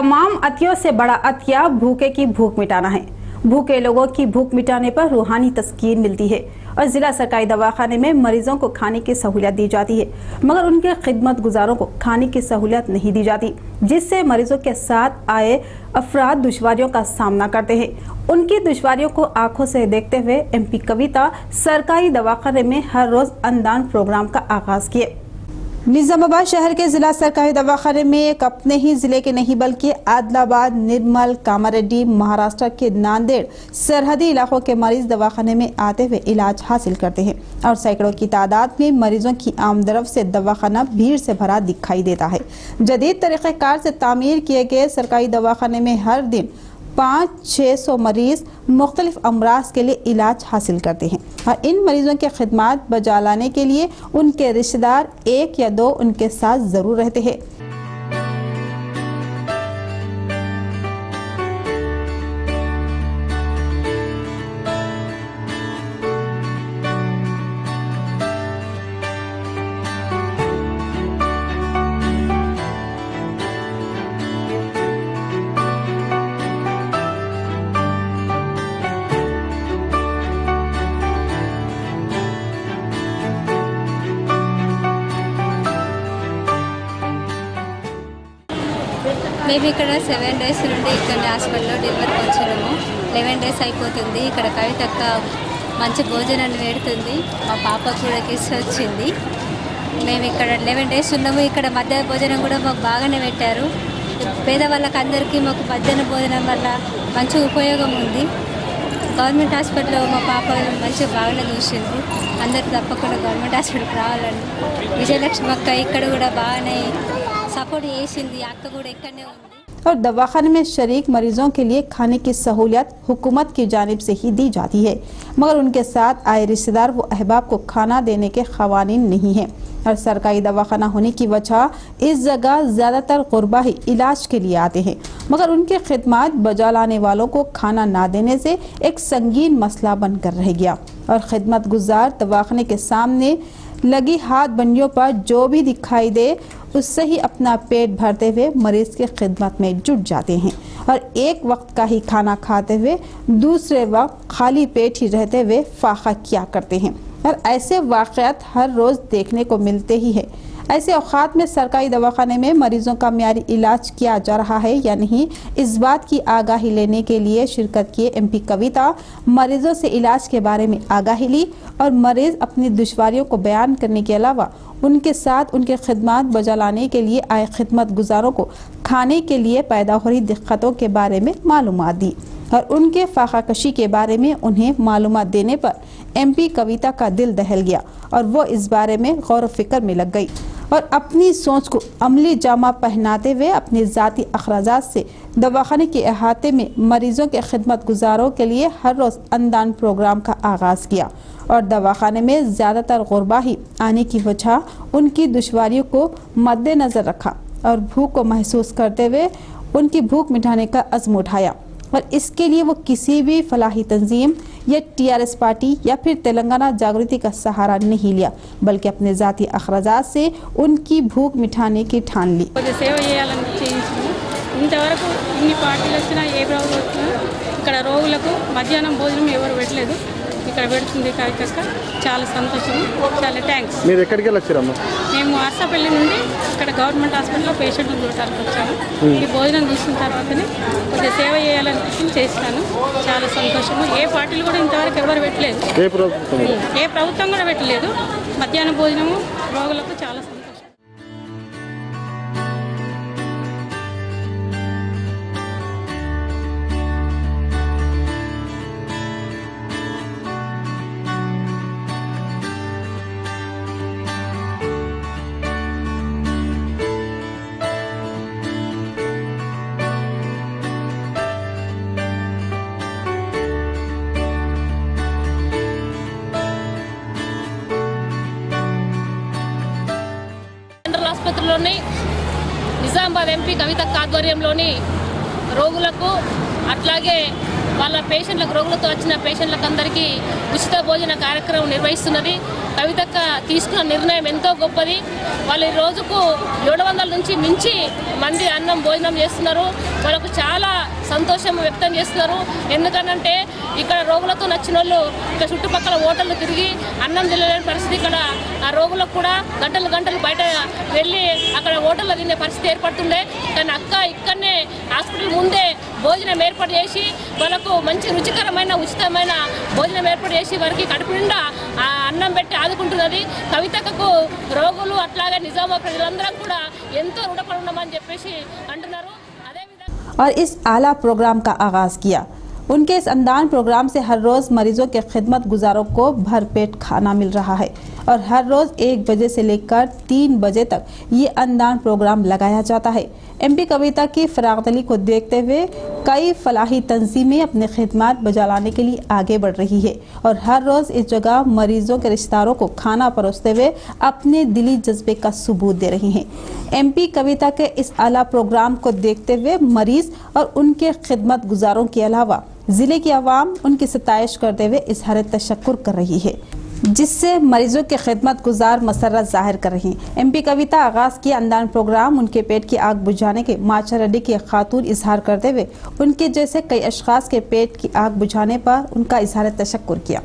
तमाम अतियों से बड़ा अतिया भूखे की भूख मिटाना है। भूखे लोगों की भूख मिटाने पर रूहानी तस्कीन मिलती है और जिला सरकारी दवाखाने में मरीजों को खाने की सहूलियत दी जाती है, मगर उनके खिदमत गुजारों को खाने की सहूलियत नहीं दी जाती, जिससे मरीजों के साथ आए अफराद दुश्वारियों का सामना करते हैं। उनकी दुश्वारियों को आंखों से देखते हुए MP कविता सरकारी दवाखाने में हर रोज अन्नदान प्रोग्राम का आगाज किए। निजामाबाद शहर के जिला सरकारी दवाखाने में एक अपने ही जिले के नहीं बल्कि आदिलाबाद, निर्मल, कामारेड्डी, महाराष्ट्र के नांदेड़ सरहदी इलाकों के मरीज दवाखाने में आते हुए इलाज हासिल करते हैं और सैकड़ों की तादाद में मरीजों की आमदरफ से दवाखाना भीड़ से भरा दिखाई देता है। जदीद तरीक़ेकार से तामीर किए गए सरकारी दवाखाने में हर दिन 500-600 मरीज मुख्तलिफ अमराज के लिए इलाज हासिल करते हैं और इन मरीजों के खिदमात बजा लाने के लिए उनके रिश्तेदार 1 या 2 उनके साथ ज़रूर रहते हैं। మేము ఇక్కడ 7 డేస్ నుండి ఇక్కడ హాస్పిటల్లో డెలివరీకి వచ్చాము। 11 డేస్ అయిపోతుంది। ఇక్కడ కవితక్క మంచి భోజనాన్ని పెడుతుంది। మా పాపకు కూడా కిస్ వచ్చింది। మేము ఇక్కడ 11 డేస్ ఉన్నాము। ఇక్కడ మధ్యాహ్న భోజనం కూడా మాకు బాగానే పెట్టారు। పేదవాళ్ళకి అందరికీ మాకు మధ్యాహ్న భోజనం వల్ల మంచి ఉపయోగం ఉంది। గవర్నమెంట్ హాస్పిటల్లో మా పాప మంచి బాగానే చూసింది। అందరికీ తప్పకుండా గవర్నమెంట్ హాస్పిటల్కి రావాలని విజయలక్ష్మి అక్క ఇక్కడ కూడా బాగానే सपोर्ट और दवाखाने में शरीक मरीजों के लिए खाने की सहूलियत हुकूमत की जानिब से ही दी जाती है, मगर उनके साथ आए रिश्तेदार व अहबाब को खाना देने के क़वानीन नहीं हैं और सरकारी दवाखाना होने की वजह इस जगह ज़्यादातर गुरबा ही इलाज के लिए आते हैं, मगर उनके खिदमात बजा लाने वालों को खाना ना देने से एक संगीन मसला बनकर रह गया और खिदमत गुजार दवाखाने के सामने लगी हाथ बंडियों पर जो भी दिखाई दे उससे ही अपना पेट भरते हुए मरीज की खिदमत में जुट जाते हैं और एक वक्त का ही खाना खाते हुए दूसरे वक्त खाली पेट ही रहते हुए फाखा किया करते हैं और ऐसे वाक़यात हर रोज़ देखने को मिलते ही है। ऐसे औक़ात में सरकारी दवाखाने में मरीजों का मियारी इलाज किया जा रहा है या नहीं, इस बात की आगाही लेने के लिए शिरकत किए MP कविता मरीजों से इलाज के बारे में आगाही ली और मरीज अपनी दुश्वारियों को बयान करने के अलावा उनके साथ उनके खिदमात बजा लाने के लिए आए खिदमत गुजारों को खाने के लिए पैदा हो रही दिक्कतों के बारे में मालूमात दी और उनके फाका कशी के बारे में उन्हें मालूमात देने पर MP कविता का दिल दहल गया और वो इस बारे में गौर फिक्र में लग गई और अपनी सोच को अमली जामा पहनाते हुए अपने ज़ाती अखराजात से दवाखाने के अहाते में मरीजों के खिदमत गुजारों के लिए हर रोज़ अन्नदान प्रोग्राम का आगाज़ किया और दवाखाने में ज़्यादातर गुरबा ही आने की वजह उनकी दुश्वारियों को मद्देनज़र रखा और भूख को महसूस करते हुए उनकी भूख मिटाने का अज़्म उठाया और इसके लिए वो किसी भी फलाही तंजीम या TRS पार्टी या फिर तेलंगाना जागृति का सहारा नहीं लिया, बल्कि अपने ज़ाती अखराजात से उनकी भूख मिटाने की ठान ली। ఇక్కడ పెడుతుంది కవితక్క, చాలా సంతోషం, చాలా థ్యాంక్స్। మీరు ఎక్కడికి వెళ్ళొచ్చారమ్మా? మేము ఆర్సాపల్లి నుండి ఇక్కడ గవర్నమెంట్ హాస్పిటల్లో పేషెంట్ని చూడటానికి వచ్చాము। ఈ భోజనం చూసిన తర్వాతనే కొద్దిగా సేవ చేయాలనిపించి చేస్తాను। చాలా సంతోషము। ఏ పార్టీలు కూడా ఇంతవరకు ఎవరు పెట్టలేదు, ఏ ప్రభుత్వం కూడా పెట్టలేదు। మధ్యాహ్న భోజనము రోగులకు చాలా సంతోషం। ఆసుపత్రిలోని నిజామాబాద్ MP కవితక్క ఆధ్వర్యంలోని రోగులకు అట్లాగే వాళ్ళ పేషెంట్లకు రోగులతో వచ్చిన పేషెంట్లకు అందరికీ ఉచిత భోజన కార్యక్రమం నిర్వహిస్తున్నది. కవితక్క తీసుకున్న నిర్ణయం ఎంతో గొప్పది. వాళ్ళు ఈ రోజుకు 700 నుంచి మించి మంది అన్నం భోజనం చేస్తున్నారు. వాళ్ళకు చాలా సంతోషం వ్యక్తం చేస్తున్నారు. ఎందుకంటే ఇక్కడ రోగులతో నచ్చిన వాళ్ళు ఇక్కడ చుట్టుపక్కల హోటళ్ళు తిరిగి అన్నం తినలేని పరిస్థితి. ఇక్కడ ఆ రోగులకు కూడా గంటలు బయట వెళ్ళి అక్కడ హోటల్లో తినే పరిస్థితి ఏర్పడుతుండే. కానీ అక్క ఇక్కడనే హాస్పిటల్ ముందే భోజనం ఏర్పాటు చేసి వాళ్ళకు మంచి రుచికరమైన ఉచితమైన భోజనం ఏర్పాటు చేసి వారికి కడుపు నిండా ఆ అన్నం పెట్టి ఆదుకుంటున్నది. కవితకు రోగులు అట్లాగే నిజామాబాద్ ప్రజలందరం కూడా ఎంతో రుణపడి ఉన్నామని చెప్పేసి అంటున్నారు. और इस आला प्रोग्राम का आगाज़ किया। उनके इस अन्नदान प्रोग्राम से हर रोज़ मरीजों के खिदमत गुजारों को भरपेट खाना मिल रहा है और हर रोज़ 1 बजे से लेकर 3 बजे तक ये अन्नदान प्रोग्राम लगाया जाता है। MP कविता की फरागदली को देखते हुए कई फलाही तंजीमें अपने खिदमत बजा लाने के लिए आगे बढ़ रही है और हर रोज़ इस जगह मरीजों के रिश्तेदारों को खाना परोसते हुए अपने दिली जज्बे का सबूत दे रही हैं। MP कविता के इस आला प्रोग्राम को देखते हुए मरीज और उनके खिदमत गुजारों के अलावा ज़िले की आवाम उनकी सताइश करते हुए इजहार तशक्कुर कर रही है, जिससे मरीजों के खिदमत गुजार मसरत जाहिर कर रही हैं। MP कविता आगाज़ किया अन्नदान प्रोग्राम उनके पेट की आग बुझाने के माचरडी की खातून इजहार करते हुए उनके जैसे कई अशखास के पेट की आग बुझाने पर उनका इजहार तशक्कुर किया।